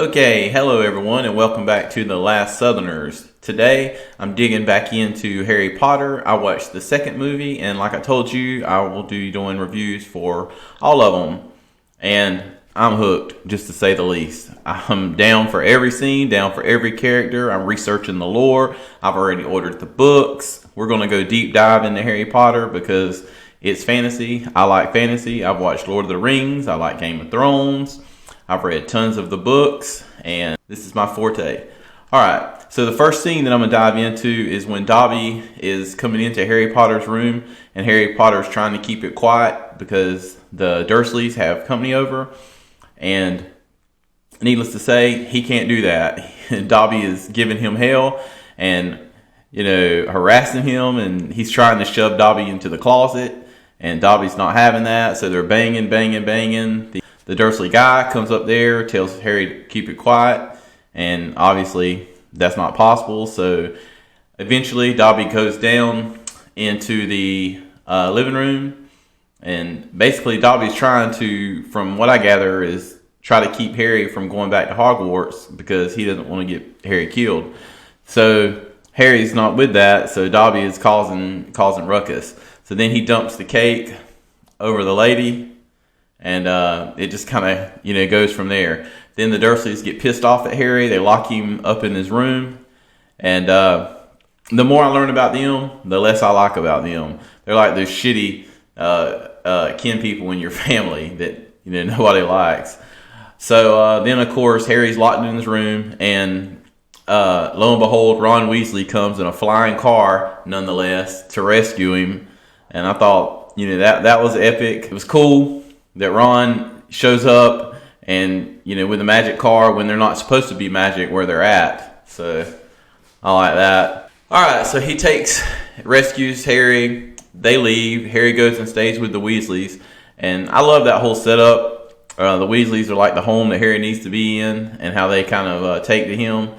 Okay, hello everyone, and welcome back to The Last Southerners. Today, I'm digging back into Harry Potter. I watched the second movie, and like I told you, I will be doing reviews for all of them. And I'm hooked, just to say the least. I'm down for every scene, down for every character. I'm researching the lore. I've already ordered the books. We're going to go deep dive into Harry Potter because it's fantasy. I like fantasy. I've watched Lord of the Rings. I like Game of Thrones. I've read tons of the books, and this is my forte. All right, so the first scene that I'm going to dive into is when Dobby is coming into Harry Potter's room, and Harry Potter's trying to keep it quiet because the Dursleys have company over, and needless to say, he can't do that. Dobby is giving him hell and, harassing him, and he's trying to shove Dobby into the closet, and Dobby's not having that, so they're banging. The Dursley guy comes up there, tells Harry to keep it quiet, and obviously that's not possible. So eventually Dobby goes down into the living room, and basically Dobby's trying to, from what I gather, is try to keep Harry from going back to Hogwarts because he doesn't want to get Harry killed. So Harry's not with that, so Dobby is causing ruckus. So then he dumps the cake over the lady, and it just kind of, goes from there. Then the Dursleys get pissed off at Harry. They lock him up in his room. And the more I learn about them, the less I like about them. They're like those shitty kin people in your family that, nobody likes. So then, of course, Harry's locked in his room. And lo and behold, Ron Weasley comes in a flying car, nonetheless, to rescue him. And I thought, that was epic. It was cool that Ron shows up and, with a magic car when they're not supposed to be magic where they're at. So I like that. All right, so he rescues Harry. They leave. Harry goes and stays with the Weasleys. And I love that whole setup. The Weasleys are like the home that Harry needs to be in and how they kind of take to him.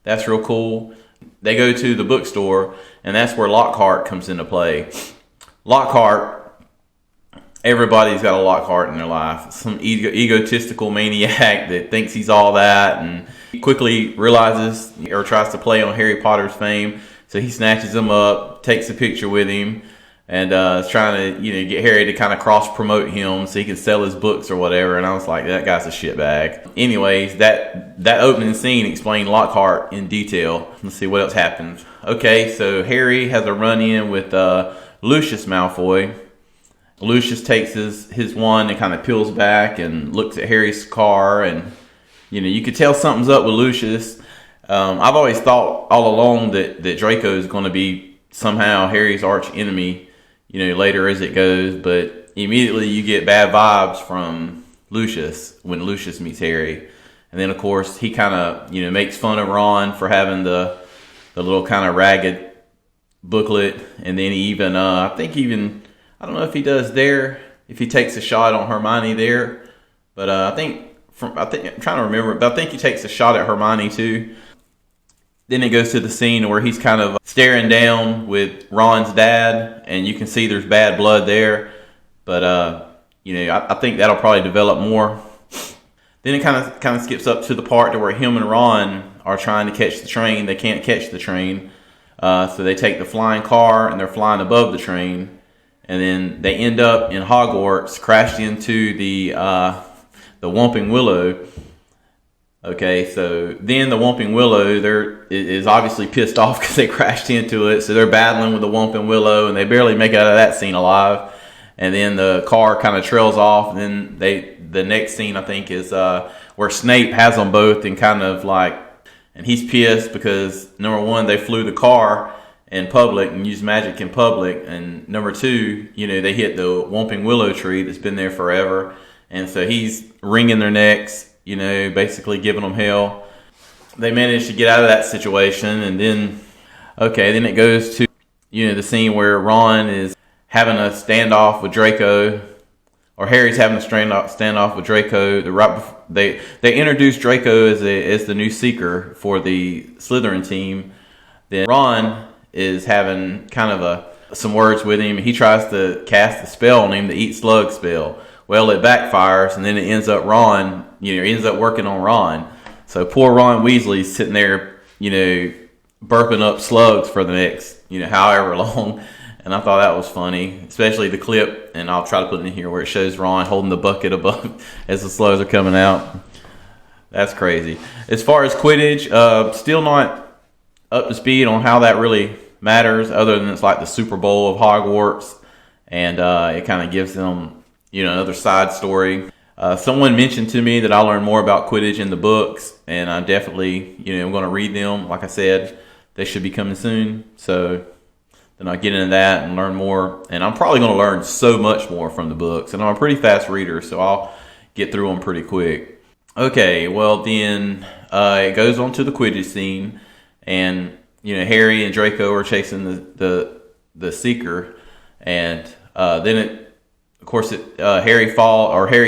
That's real cool. They go to the bookstore, and that's where Lockhart comes into play. Lockhart, everybody's got a Lockhart in their life. Some egotistical maniac that thinks he's all that, and he quickly realizes or tries to play on Harry Potter's fame. So he snatches him up, takes a picture with him, and is trying to get Harry to kind of cross-promote him so he can sell his books or whatever. And I was like, that guy's a shitbag. Anyways, that opening scene explained Lockhart in detail. Let's see what else happens. Okay, so Harry has a run-in with Lucius Malfoy. Lucius takes his wand and kind of peels back and looks at Harry's car, and you could tell something's up with Lucius. I've always thought all along that Draco is going to be somehow Harry's arch enemy, later as it goes, but immediately you get bad vibes from Lucius when Lucius meets Harry. And then of course he kind of makes fun of Ron for having the little kind of ragged booklet, and then he even I don't know if he does there, if he takes a shot on Hermione there, but I'm trying to remember, but I think he takes a shot at Hermione too. Then it goes to the scene where he's kind of staring down with Ron's dad, and you can see there's bad blood there, but I think that'll probably develop more. Then it kind of skips up to the part to where him and Ron are trying to catch the train. They can't catch the train, so they take the flying car and they're flying above the train. And then they end up in Hogwarts, crashed into the Whomping Willow. Okay, so then the Whomping Willow is obviously pissed off because they crashed into it. So they're battling with the Whomping Willow, and they barely make it out of that scene alive. And then the car kind of trails off. And then the next scene, I think, is where Snape has them both and kind of like, and he's pissed because, number one, they flew the car in public and use magic in public, and number two, they hit the Whomping Willow tree that's been there forever, and so he's wringing their necks, basically giving them hell. They manage to get out of that situation, and then it goes to the scene where Ron is having a standoff with Draco, or Harry's having a standoff with Draco. They introduced Draco as the new Seeker for the Slytherin team. Then Ron is having kind of some words with him. He tries to cast a spell on him, the Eat Slug spell. Well, it backfires, and then it ends up working on Ron. So poor Ron Weasley's sitting there, burping up slugs for the next, however long. And I thought that was funny, especially the clip, and I'll try to put it in here where it shows Ron holding the bucket above as the slugs are coming out. That's crazy. As far as Quidditch, still not up to speed on how that really matters, other than it's like the Super Bowl of Hogwarts, and it kind of gives them, another side story. Someone mentioned to me that I learned more about Quidditch in the books, and I definitely, I'm going to read them. Like I said, they should be coming soon, so then I'll get into that and learn more. And I'm probably going to learn so much more from the books, and I'm a pretty fast reader, so I'll get through them pretty quick. Okay, well then it goes on to the Quidditch scene, and Harry and Draco are chasing the Seeker, and then Harry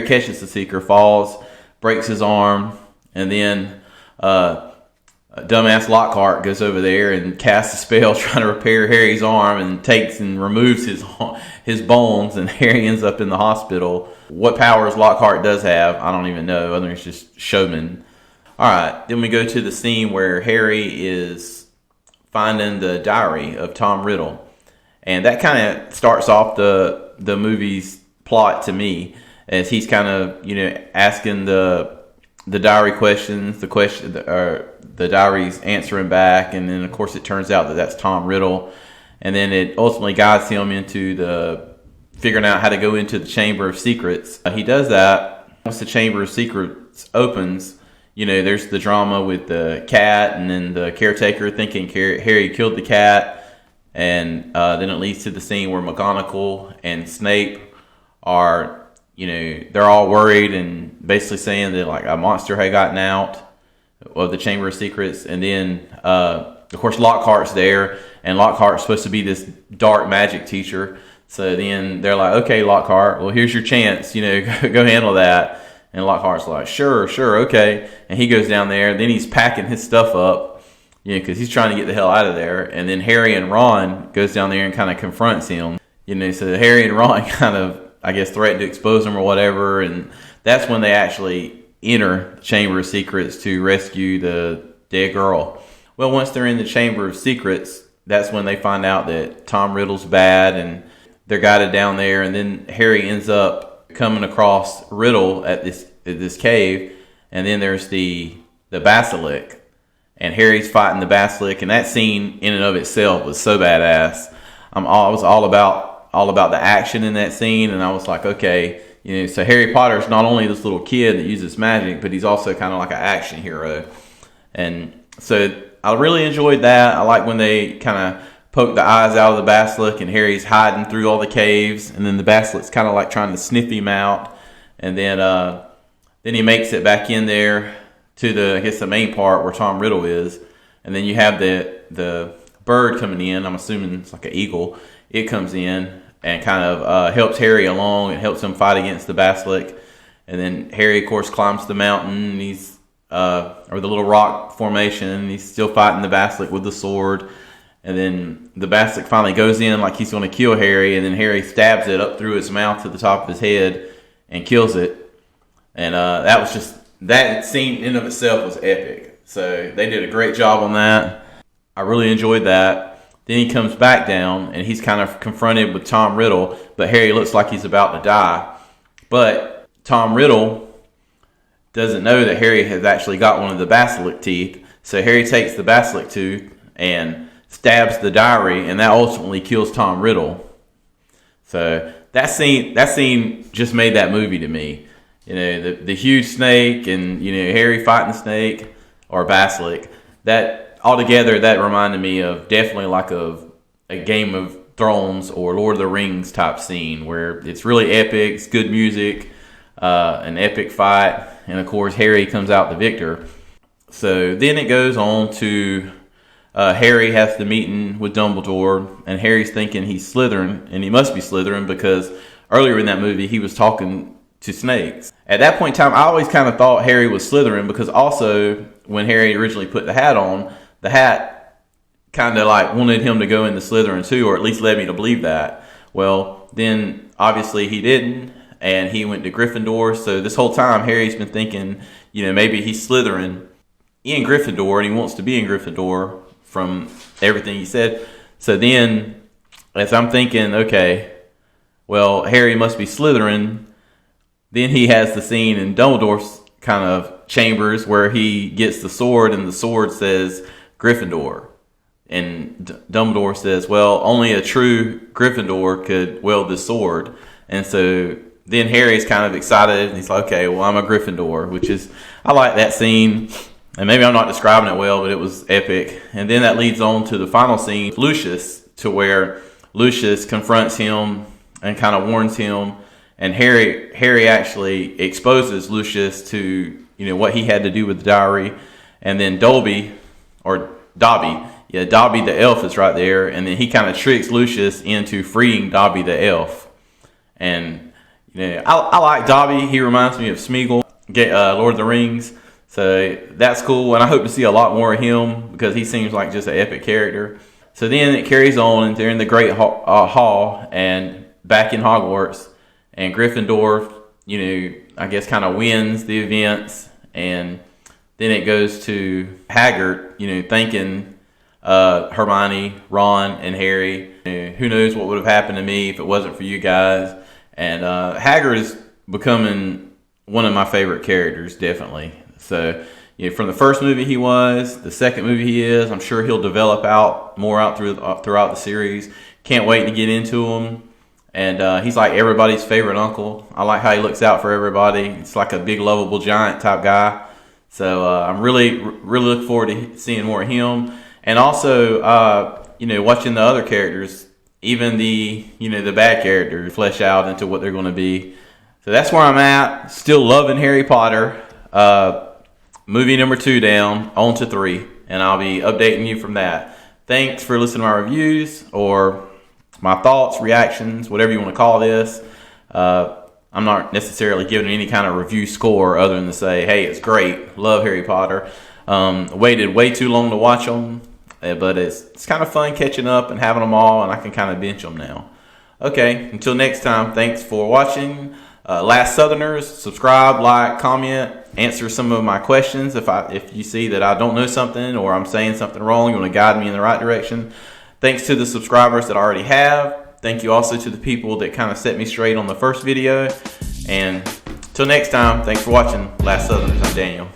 catches the Seeker, falls, breaks his arm, and then dumbass Lockhart goes over there and casts a spell trying to repair Harry's arm, and takes and removes his bones, and Harry ends up in the hospital. What powers Lockhart does have, I don't even know, other than it's just showman. Alright, then we go to the scene where Harry is finding the diary of Tom Riddle. And that kind of starts off the movie's plot to me, as he's kind of, asking the diary questions, the diary's answering back, and then of course it turns out that that's Tom Riddle, and then it ultimately guides him into figuring out how to go into the Chamber of Secrets. He does that. Once the Chamber of Secrets opens, there's the drama with the cat, and then the caretaker thinking Harry killed the cat, and then it leads to the scene where McGonagall and Snape are, they're all worried and basically saying that like a monster had gotten out of the Chamber of Secrets. And then of course Lockhart's there, and Lockhart's supposed to be this dark magic teacher. So then they're like, okay, Lockhart, well, here's your chance, go handle that. And Lockhart's like, sure, okay. And he goes down there. Then he's packing his stuff up, because he's trying to get the hell out of there. And then Harry and Ron goes down there and kind of confronts him. So Harry and Ron kind of, I guess, threaten to expose him or whatever. And that's when they actually enter the Chamber of Secrets to rescue the dead girl. Well, once they're in the Chamber of Secrets, that's when they find out that Tom Riddle's bad, and they're guided down there. And then Harry ends up coming across Riddle at this cave, and then there's the basilisk, and Harry's fighting the basilisk, and that scene in and of itself was so badass. I was all about the action in that scene, and I was like, okay, so Harry Potter's not only this little kid that uses magic, but he's also kind of like an action hero. And so I really enjoyed that. I like when they kind of poke the eyes out of the basilisk, and Harry's hiding through all the caves, and then the basilisk's kind of like trying to sniff him out, and then he makes it back in there to the main part where Tom Riddle is, and then you have the bird coming in. I'm assuming it's like an eagle. It comes in and kind of helps Harry along and helps him fight against the basilisk, and then Harry, of course, climbs the mountain, and he's or the little rock formation, and he's still fighting the basilisk with the sword. And then the basilisk finally goes in like he's going to kill Harry, and then Harry stabs it up through its mouth to the top of his head and kills it. And that scene in and of itself was epic. So they did a great job on that. I really enjoyed that. Then he comes back down, and he's kind of confronted with Tom Riddle, but Harry looks like he's about to die. But Tom Riddle doesn't know that Harry has actually got one of the basilisk teeth. So Harry takes the basilisk tooth and stabs the diary, and that ultimately kills Tom Riddle. So that scene just made that movie to me. The huge snake, and Harry fighting the snake or basilisk. That altogether, that reminded me of definitely like a Game of Thrones or Lord of the Rings type scene, where it's really epic, it's good music, an epic fight, and of course Harry comes out the victor. So then it goes on to Harry has the meeting with Dumbledore, and Harry's thinking he's Slytherin, and he must be Slytherin because earlier in that movie he was talking to snakes. At that point in time, I always kind of thought Harry was Slytherin, because also when Harry originally put the hat on, the hat kind of like wanted him to go into Slytherin too, or at least led me to believe that. Well, then obviously he didn't, and he went to Gryffindor. So this whole time Harry's been thinking, maybe he's Slytherin. in Gryffindor, and he wants to be in Gryffindor from everything he said. So then, as I'm thinking, okay, well, Harry must be Slytherin. Then he has the scene in Dumbledore's kind of chambers where he gets the sword, and the sword says Gryffindor. And Dumbledore says, well, only a true Gryffindor could wield this sword. And so then Harry's kind of excited, and he's like, okay, well, I'm a Gryffindor, which is, I like that scene. And maybe I'm not describing it well, but it was epic. And then that leads on to the final scene, Lucius, to where Lucius confronts him and kind of warns him. And Harry actually exposes Lucius to, what he had to do with the diary. And then Dobby the elf is right there. And then he kind of tricks Lucius into freeing Dobby the elf. And, I like Dobby. He reminds me of Smeagol, Lord of the Rings. So that's cool. And I hope to see a lot more of him because he seems like just an epic character. So then it carries on, and they're in the Great Hall and back in Hogwarts. And Gryffindor, I guess kind of wins the events. And then it goes to Hagrid, thanking Hermione, Ron, and Harry. Who knows what would have happened to me if it wasn't for you guys. And Hagrid is becoming one of my favorite characters, definitely. So, from the first movie he was, the second movie he is. I'm sure he'll develop more throughout the series. Can't wait to get into him. And he's like everybody's favorite uncle. I like how he looks out for everybody. It's like a big, lovable giant type guy. So I'm really looking forward to seeing more of him. And also, watching the other characters, even the bad characters, flesh out into what they're going to be. So that's where I'm at. Still loving Harry Potter. Movie number 2 down, on to 3. And I'll be updating you from that. Thanks for listening to my reviews, or my thoughts, reactions, whatever you want to call this. I'm not necessarily giving any kind of review score other than to say, hey, it's great. Love Harry Potter. Waited way too long to watch them, but it's kind of fun catching up and having them all, and I can kind of binge them now. Okay, until next time, thanks for watching. Last Southerners, subscribe, like, comment, answer some of my questions. If you see that I don't know something or I'm saying something wrong, you want to guide me in the right direction. Thanks to the subscribers that I already have. Thank you also to the people that kind of set me straight on the first video. And till next time, thanks for watching Last Southerners. I'm Daniel.